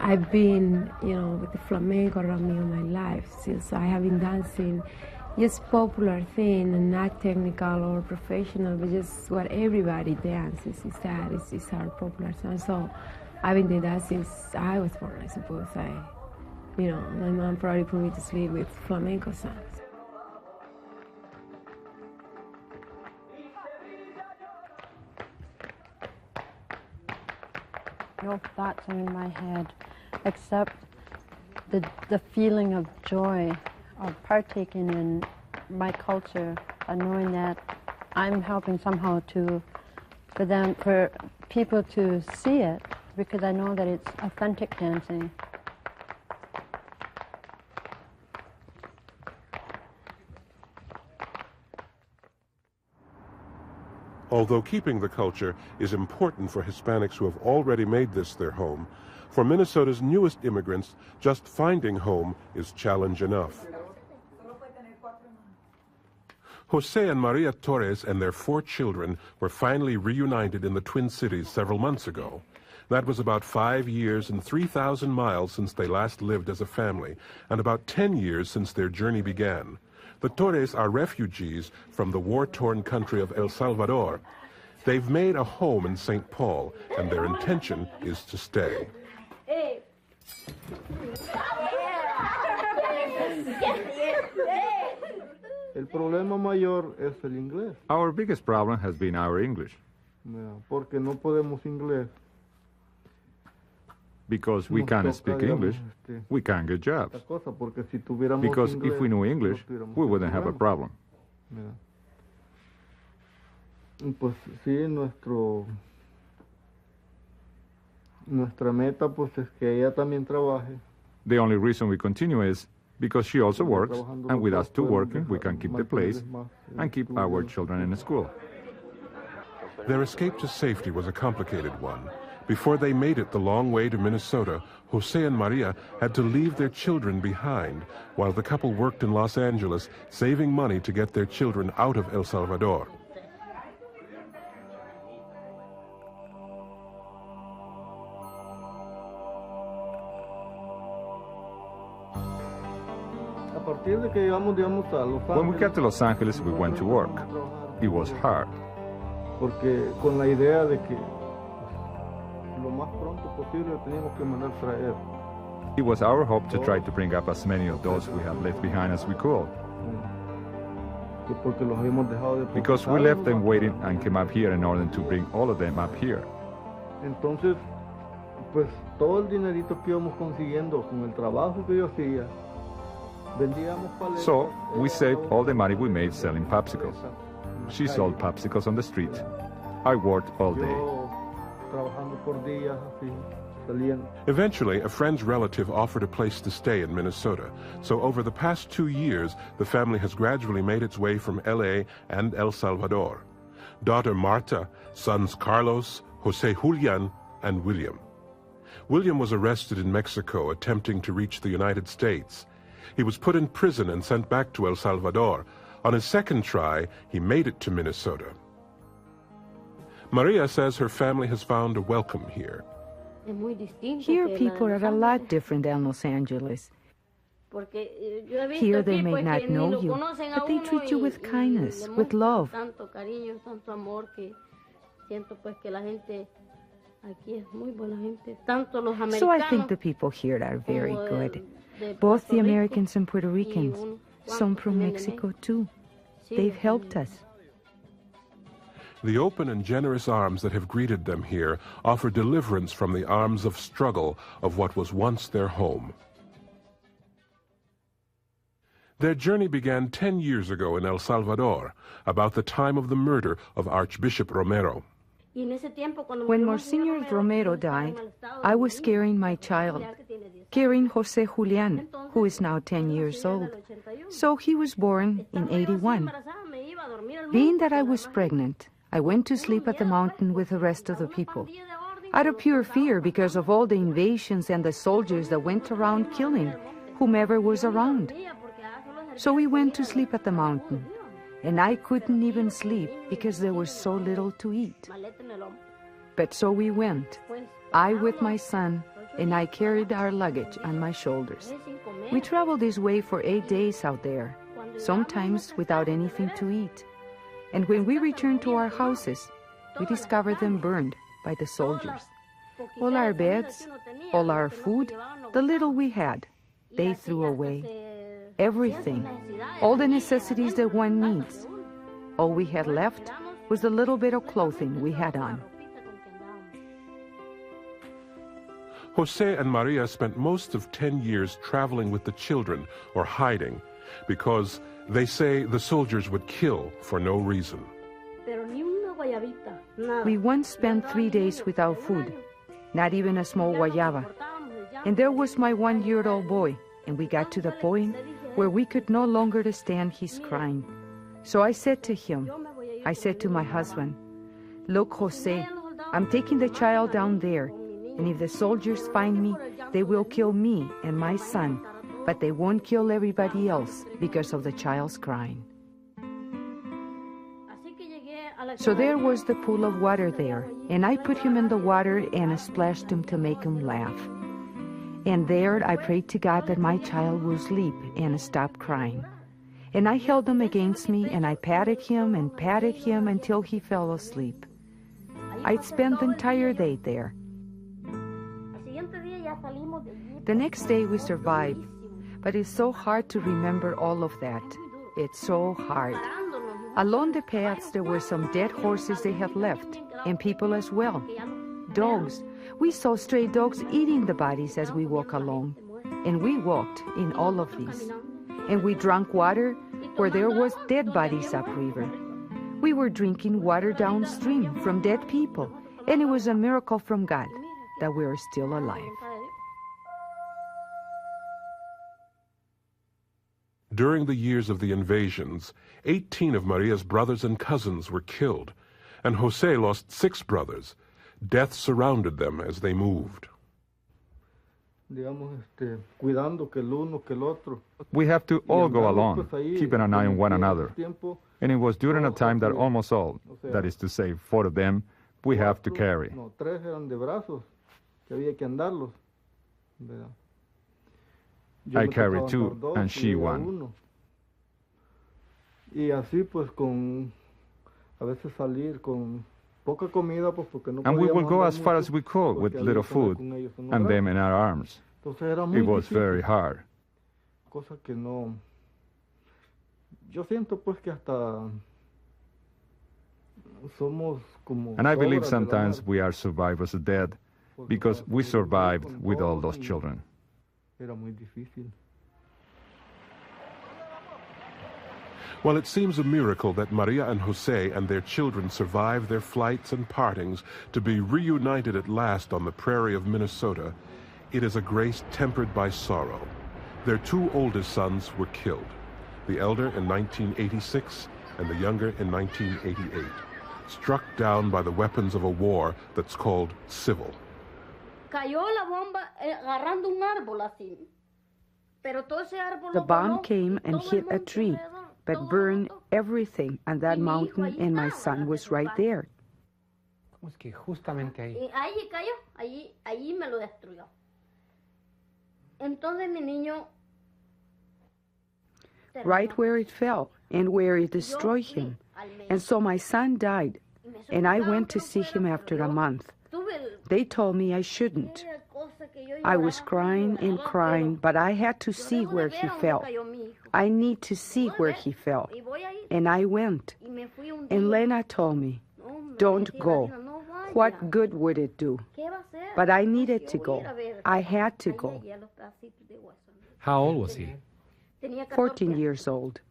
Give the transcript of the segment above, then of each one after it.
I've been, with the flamenco around me all my life. Since I have been dancing, just popular thing, and not technical or professional, but just what everybody dances. Is our popular song. So I've been doing that since I was born, I suppose. My mom probably put me to sleep with flamenco songs. No thoughts are in my head, except the feeling of joy of partaking in my culture and knowing that I'm helping somehow for people to see it, because I know that it's authentic dancing. Although keeping the culture is important for Hispanics who have already made this their home, for Minnesota's newest immigrants, just finding home is challenge enough. Jose and Maria Torres and their 4 children were finally reunited in the Twin Cities several months ago. That was about 5 years and 3,000 miles since they last lived as a family, and about 10 years since their journey began. The Torres are refugees from the war-torn country of El Salvador. They've made a home in St. Paul, and their intention is to stay. Our biggest problem has been our English. Because we can't speak English, we can't get jobs. Because if we knew English, we wouldn't have a problem. The only reason we continue is because she also works, and with us two working, we can keep the place and keep our children in school. Their escape to safety was a complicated one. Before they made it the long way to Minnesota, Jose and Maria had to leave their children behind while the couple worked in Los Angeles, saving money to get their children out of El Salvador. When we got to Los Angeles, we went to work. It was hard. It was our hope to try to bring up as many of those we had left behind as we could. Because we left them waiting and came up here in order to bring all of them up here. So we saved all the money we made selling popsicles. She sold popsicles on the street. I worked all day. Eventually, a friend's relative offered a place to stay in Minnesota. So over the past 2 years, the family has gradually made its way from LA and El Salvador. Daughter Marta, sons Carlos, Jose Julian, and William. William was arrested in Mexico attempting to reach the United States. He was put in prison and sent back to El Salvador. On his second try, he made it to Minnesota. Maria says her family has found a welcome here. Here people are a lot different than Los Angeles. Here they may not know you, but they treat you with kindness, with love. So I think the people here are very good. Both the Americans and Puerto Ricans. Some from Mexico too. They've helped us. The open and generous arms that have greeted them here offer deliverance from the arms of struggle of what was once their home. Their journey began 10 years ago in El Salvador, about the time of the murder of Archbishop Romero. When Monsignor Romero died, I was carrying my child, carrying Jose Julian, who is now 10 years old. So he was born in 81. Being that I was pregnant, I went to sleep at the mountain with the rest of the people, out of pure fear because of all the invasions and the soldiers that went around killing whomever was around. So we went to sleep at the mountain, and I couldn't even sleep because there was so little to eat. But so we went, I with my son and I carried our luggage on my shoulders. We traveled this way for 8 days out there, sometimes without anything to eat. And when we returned to our houses, we discovered them burned by the soldiers. All our beds, all our food, the little we had, they threw away. Everything, all the necessities that one needs. All we had left was the little bit of clothing we had on. Jose and Maria spent most of 10 years traveling with the children or hiding because they say the soldiers would kill for no reason. We once spent 3 days without food, not even a small guayaba. And there was my 1-year-old boy, and we got to the point where we could no longer stand his crying. So I said to him, I said to my husband, "Look, Jose, I'm taking the child down there, and if the soldiers find me, they will kill me and my son, but they won't kill everybody else because of the child's crying." So there was the pool of water there, and I put him in the water and splashed him to make him laugh. And there I prayed to God that my child will sleep and stop crying. And I held him against me, and I patted him until he fell asleep. I'd spent the entire day there. The next day we survived, but it's so hard to remember all of that. It's so hard. Along the paths there were some dead horses they had left, and people as well. Dogs. We saw stray dogs eating the bodies as we walked along, and we walked in all of these. And we drank water where there was dead bodies upriver. We were drinking water downstream from dead people, and it was a miracle from God that we are still alive. During the years of the invasions, 18 of Maria's brothers and cousins were killed, and Jose lost 6 brothers. Death surrounded them as they moved. We have to all go along, keeping an eye on one another. And it was during a time that almost all, that is to say 4 of them, we have to carry. I carried 2 and she 1. And we will go as far as we could with little food and them in our arms. It was very hard. And I believe sometimes we are survivors of death because we survived with all those children. Well, it seems a miracle that Maria and Jose and their children survived their flights and partings to be reunited at last on the prairie of Minnesota. It is a grace tempered by sorrow. Their 2 oldest sons were killed, the elder in 1986 and the younger in 1988, struck down by the weapons of a war that's called civil. The bomb came and hit a tree, but burned everything on that mountain, and my son was right there. Right where it fell and where it destroyed him. And so my son died, and I went to see him after a month. They told me I shouldn't. I was crying and crying, but I had to see where he fell. I need to see where he fell. And I went. And Lena told me, "Don't go. What good would it do?" But I needed to go. I had to go. How old was he? 14 years old.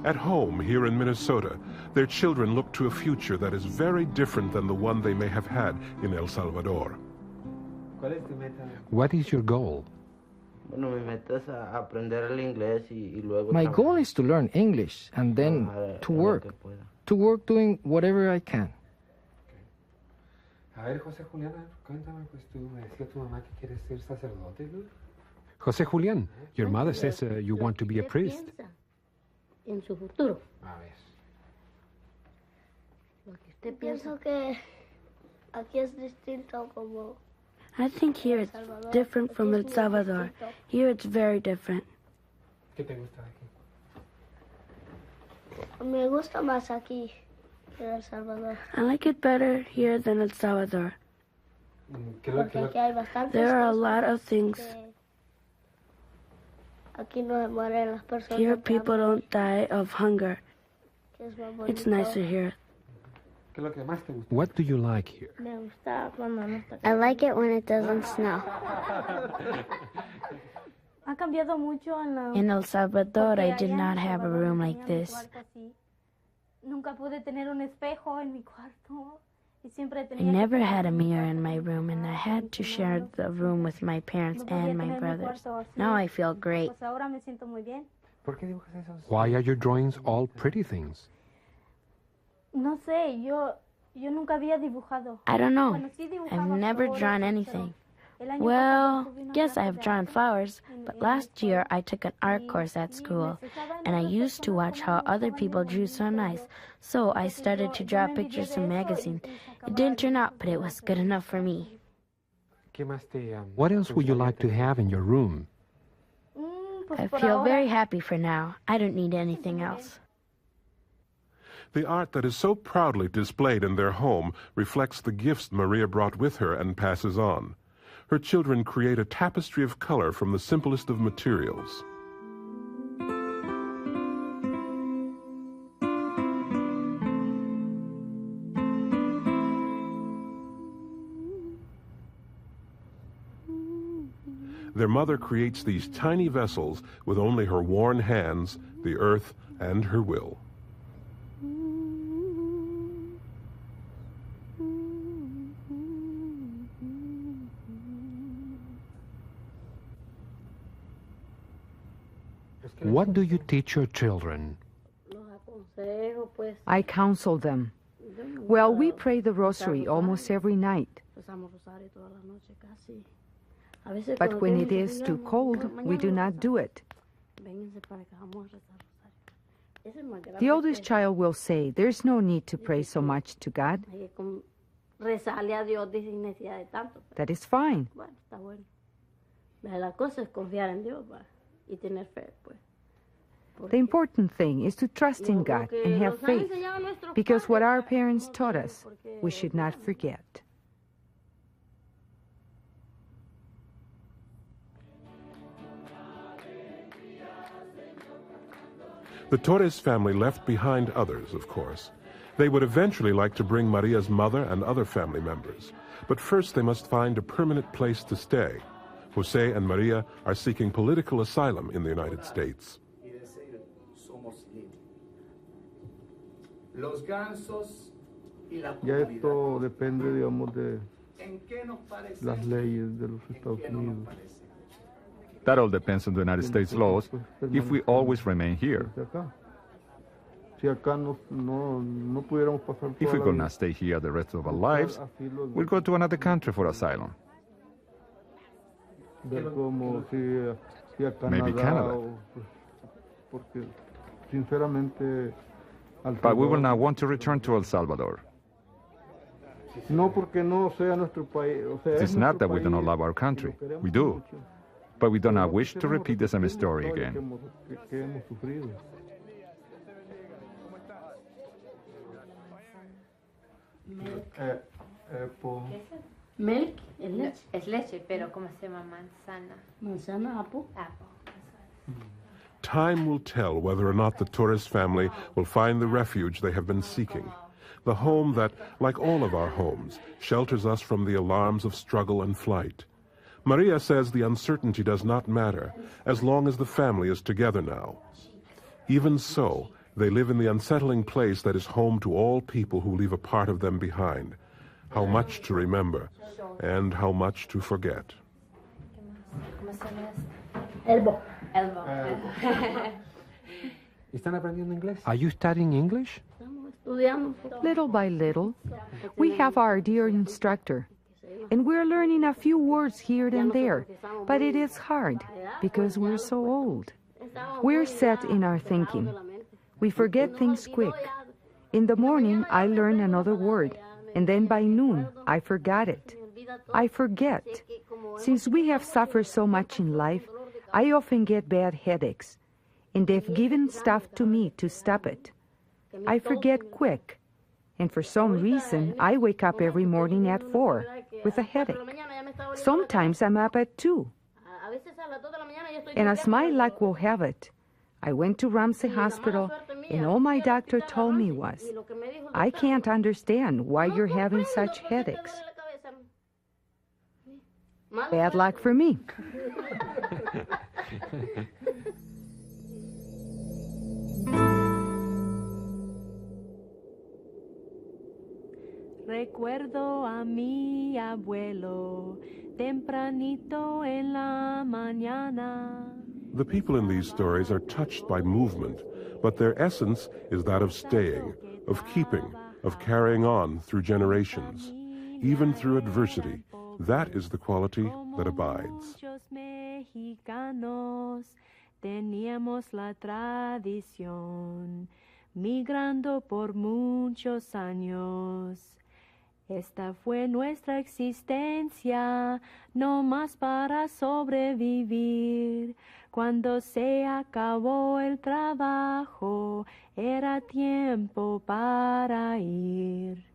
At home here in Minnesota, their children look to a future that is very different than the one they may have had in El Salvador. What is your goal? My goal is to learn English and then to work doing whatever I can. A ver, José Julián, cuéntame, pues tú me decía tu mamá que quieres ser sacerdote, ¿no? José Julián, your mother says you want to be a priest. En su futuro. A ver. Lo que usted piensa. Pienso que aquí es distinto como. I think here it's different from El Salvador. Here it's very different. ¿Qué te gusta de aquí? Me gusta más aquí que en El Salvador. I like it better here than El Salvador. Porque aquí hay bastantes There are a cosas lot of things. Aquí no se mueren las personas. Here people don't die of hunger. Que es más It's bonito. nicer here. ¿Qué es lo que más te gusta? What do you like here? Me gusta cuando no está. I like it when it doesn't snow. Ha cambiado mucho en la... In El Salvador, I did not have a room like this. Nunca pude tener un espejo en mi cuarto. Y siempre I tenía never had a mirror in my room, and I had to share the room with my parents and my brothers. Now I feel great. Pues ahora me siento muy bien. ¿Por qué dibujas esos? Why are your drawings all pretty things? No sé, yo nunca había dibujado. I don't know. Bueno, sí I've dibujaba never flores, drawn pero anything. el año Well, pasado tuve una yes, clase I've de drawn arte flowers, en but el last year colegio I took an art course at school, and I used to watch how other people drew so nice, so I started to draw pictures from magazines. It didn't turn out, but it was good enough for me. ¿Qué más te, what else would you like to have in your room? Pues I por feel ahora, very happy for now. I don't need anything else. The art that is so proudly displayed in their home reflects the gifts Maria brought with her and passes on. Her children create a tapestry of color from the simplest of materials. Their mother creates these tiny vessels with only her worn hands, the earth, and her will. What do you teach your children? Los aconsejo, pues. I counsel them. Well, we pray the rosary almost every night. Rezamos rosario toda la noche casi. A veces But cuando when tengo it is niños, too cold, we do not do it. vénganse para acá, vamos a rezar rosario. Ese es más grande The oldest que- child will say, there's no need to pray so much to God. Hay que rezarle a Dios dice, sin necesidad de tanto. Pero, That is fine. bueno, está bueno. La cosa es confiar en Dios va, y tener fe, pues. The important thing is to trust in God and have faith, because what our parents taught us, we should not forget. The Torres family left behind others, of course. They would eventually like to bring Maria's mother and other family members. But first they must find a permanent place to stay. Jose and Maria are seeking political asylum in the United States. Ya esto depende, digamos, de las leyes de los Estados Unidos. That all depends on the United States laws if we always remain here. Si acá no pudiéramos pasar If toda we la could vida not stay here the rest of our lives, we'll go to another country for asylum. ver como si a Canadá, Maybe Canada. Porque sinceramente But we will not want to return to El Salvador. no porque no sea nuestro país, o sea, It's not that we do not love our country. We do. But we do not wish to repeat the same story again. que hemos sufrido. Milk es leche. Es leche, pero ¿cómo se llama? Manzana. Manzana, apple. Apple. Time will tell whether or not the Torres family will find the refuge they have been seeking. The home that, like all of our homes, shelters us from the alarms of struggle and flight. Maria says the uncertainty does not matter as long as the family is together now. Even so, they live in the unsettling place that is home to all people who leave a part of them behind. How much to remember and how much to forget. ¿Cómo se llama esto? Elbow. Elbow. ¿Están aprendiendo inglés? Are you studying English? Estamos Little by little, we have our dear instructor, and we're learning a few words here and there, but it is hard because we're so old. We're set in our thinking. We forget things quick. In the morning, I learn another word, and then by noon, I forgot it. I forget. Since we have suffered so much in life, I often get bad headaches, and they've given stuff to me to stop it. I forget quick, and for some reason, I wake up every morning at 4 with a headache. Sometimes I'm up at 2. And as my luck will have it, I went to Ramsey Hospital, and all my doctor told me was, I can't understand why you're having such headaches. Bad luck for me. Recuerdo a mi abuelo tempranito en la mañana. The people in these stories are touched by movement, but their essence is that of staying, of keeping, of carrying on through generations, even through adversity. That is the quality that abides. Mexicanos teníamos la tradición, migrando por muchos años. Esta fue nuestra existencia, no más para sobrevivir. Cuando se acabó el trabajo, era tiempo para ir.